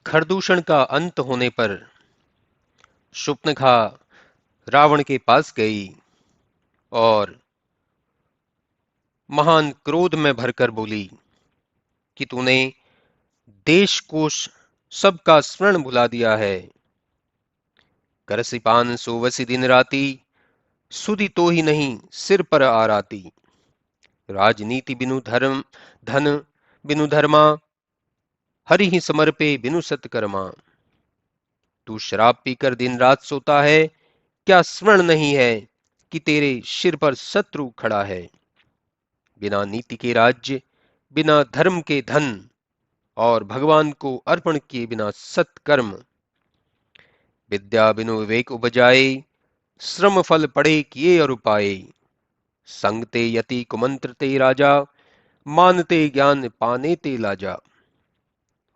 खरदूषण का अंत होने पर शूर्पणखा रावण के पास गई और महान क्रोध में भरकर बोली कि तूने देश कोश सबका स्मरण भुला दिया है। करसी पान सोवसी दिन राती, सुधि तो ही नहीं सिर पर आराती। राजनीति बिनु धर्म, धन बिनु धर्मा, हरि ही समर्पे बिनु सत्कर्मा। तू शराब पीकर दिन रात सोता है, क्या स्मरण नहीं है कि तेरे सिर पर शत्रु खड़ा है। बिना नीति के राज्य, बिना धर्म के धन, और भगवान को अर्पण किए बिना सत्कर्म। विद्या बिनु विवेक उपजाए, श्रम फल पढ़े किए और उपाय। संगते यति कुमंत्र ते राजा, मानते ज्ञान पाने ते लाजा।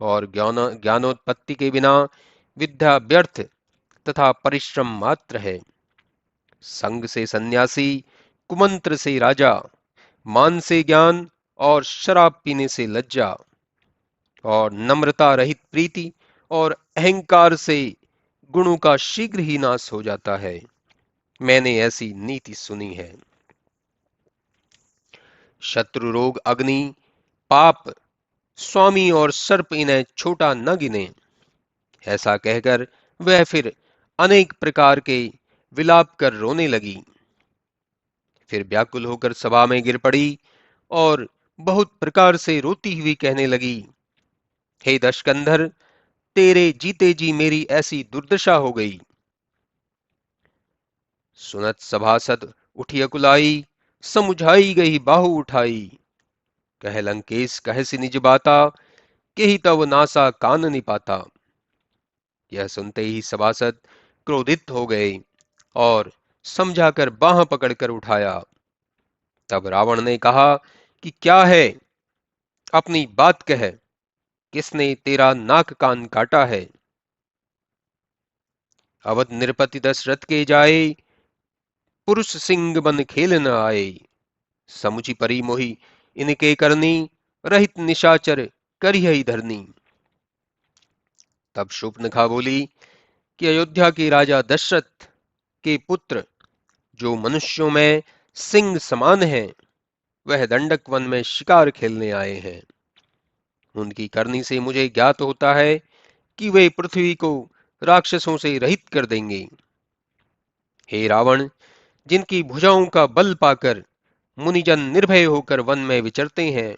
और ज्ञानोत्पत्ति के बिना विद्या व्यर्थ तथा परिश्रम मात्र है। संग से सन्यासी, कुमंत्र से राजा, मान से ज्ञान और शराब पीने से लज्जा। और नम्रता रहित प्रीति और अहंकार से गुणों का शीघ्र ही नाश हो जाता है। मैंने ऐसी नीति सुनी है। शत्रु रोग अग्नि पाप स्वामी और सर्प इन्हें छोटा न गिने। ऐसा कहकर वह फिर अनेक प्रकार के विलाप कर रोने लगी। फिर व्याकुल होकर सभा में गिर पड़ी और बहुत प्रकार से रोती हुई कहने लगी, हे दशकंधर, तेरे जीते जी मेरी ऐसी दुर्दशा हो गई। सुनत सभासद उठी अकुलाई, समुझाई गई बाहु उठाई। कह लंकेश कहसी निज बाता, केहि तव नासा कान निपाता। यह सुनते ही सभासद क्रोधित हो गए और समझाकर बाह पकड़कर उठाया। तब रावण ने कहा कि क्या है, अपनी बात कह, किसने तेरा नाक कान काटा है। अवध नृपति दशरथ के जाए, पुरुष सिंह बन खेल न आए। समुचि परी मोहि इनके करनी, रहित निशाचर करिहई धरनी। तब शूर्पणखा बोली कि अयोध्या के राजा दशरथ के पुत्र जो मनुष्यों में सिंह समान हैं, वह दंडक वन में शिकार खेलने आए हैं। उनकी करनी से मुझे ज्ञात होता है कि वे पृथ्वी को राक्षसों से रहित कर देंगे। हे रावण, जिनकी भुजाओं का बल पाकर मुनिजन निर्भय होकर वन में विचरते हैं,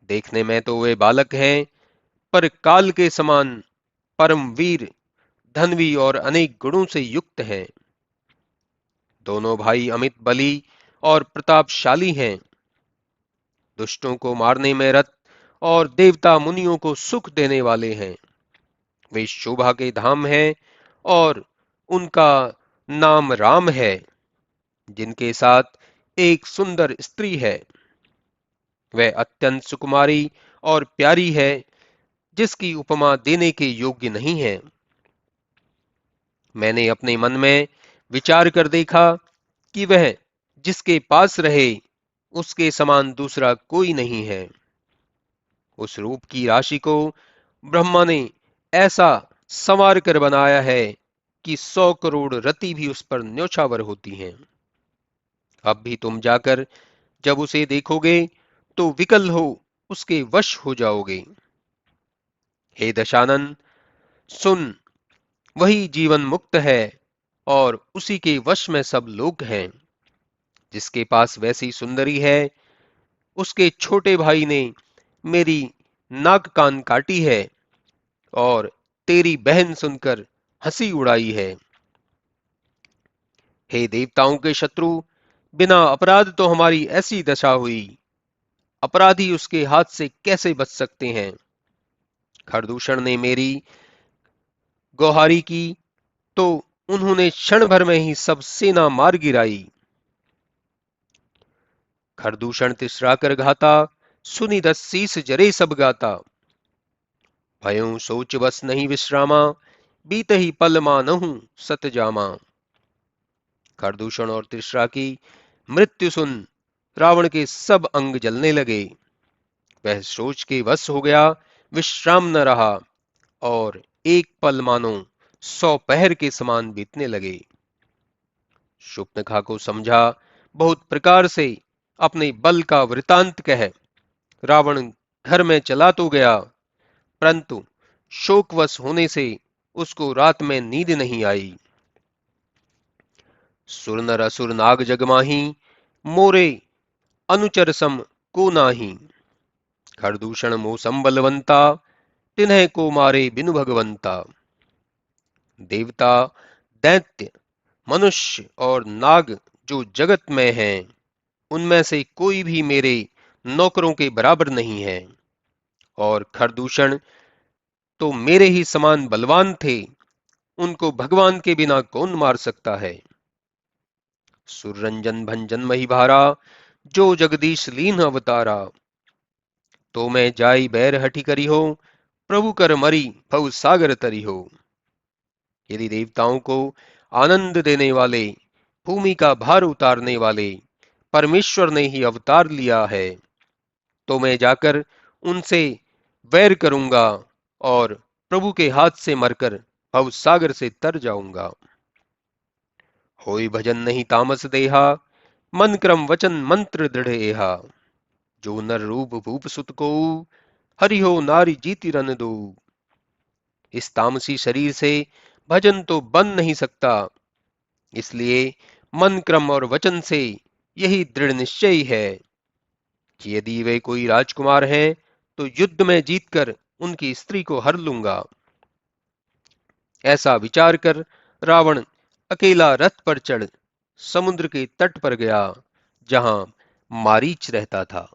देखने में तो वे बालक हैं, पर काल के समान परम वीर, धनवी और अनेक गुणों से युक्त हैं। दोनों भाई अमित बली और प्रतापशाली हैं। दुष्टों को मारने में रत और देवता मुनियों को सुख देने वाले हैं। वे शोभा के धाम हैं और उनका नाम राम है, जिनके साथ एक सुंदर स्त्री है। वह अत्यंत सुकुमारी और प्यारी है, जिसकी उपमा देने के योग्य नहीं है। मैंने अपने मन में विचार कर देखा कि वह जिसके पास रहे, उसके समान दूसरा कोई नहीं है। उस रूप की राशि को ब्रह्मा ने ऐसा संवार कर बनाया है कि 100 करोड़ रति भी उस पर न्योछावर होती हैं। अब भी तुम जाकर जब उसे देखोगे तो विकल हो उसके वश हो जाओगे। हे दशानन, सुन, वही जीवन मुक्त है और उसी के वश में सब लोग हैं। जिसके पास वैसी सुंदरी है, उसके छोटे भाई ने मेरी नाक कान काटी है और तेरी बहन सुनकर हंसी उड़ाई है। हे देवताओं के शत्रु, बिना अपराध तो हमारी ऐसी दशा हुई, अपराधी उसके हाथ से कैसे बच सकते हैं। खरदूषण ने मेरी गौहारी की तो उन्होंने क्षण भर में ही सब सेना मार गिराई। खरदूषण तिसरा कर घाता, सुनि दस शीस जरे सब गाता। भयों सोच बस नहीं विश्रामा, बीत ही पल मानहु सत जामा। खरदूषण और तिसरा की मृत्यु सुन रावण के सब अंग जलने लगे। वह सोच के वश हो गया, विश्राम न रहा, और एक पल मानो 100 पहर के समान बीतने लगे। शूर्पणखा को समझा बहुत प्रकार से अपने बल का वृतांत कह रावण घर में चला तो गया, परंतु शोकवश होने से उसको रात में नींद नहीं आई। सुर नर असुर नाग जगमाही, मोरे अनुचर सम को नाही। खरदूषण मोसम बलवंता, तिन्ह को मारे बिनु भगवंता। देवता, दैत्य, मनुष्य और नाग जो जगत में हैं, उनमें से कोई भी मेरे नौकरों के बराबर नहीं है। और खरदूषण तो मेरे ही समान बलवान थे, उनको भगवान के बिना कौन मार सकता है। सुररंजन भंजन मही भारा, जो जगदीश लीन अवतारा। तो मैं जाई बैर हठी करी हो, प्रभु कर मरी भव सागर तरी हो। यदि देवताओं को आनंद देने वाले, भूमि का भार उतारने वाले परमेश्वर ने ही अवतार लिया है, तो मैं जाकर उनसे वैर करूंगा और प्रभु के हाथ से मरकर भव सागर से तर जाऊंगा। होई भजन नहीं तामस देहा, मन क्रम वचन मंत्र दृढ़ एहा। जो नर रूप भूप सुत को, हरि हो नारी जीति रन दो। इस तामसी शरीर से भजन तो बन नहीं सकता, इसलिए मन क्रम और वचन से यही दृढ़ निश्चय है कि यदि वे कोई राजकुमार हैं तो युद्ध में जीतकर उनकी स्त्री को हर लूंगा। ऐसा विचार कर रावण अकेला रथ पर चढ़ समुद्र के तट पर गया, जहां मारीच रहता था।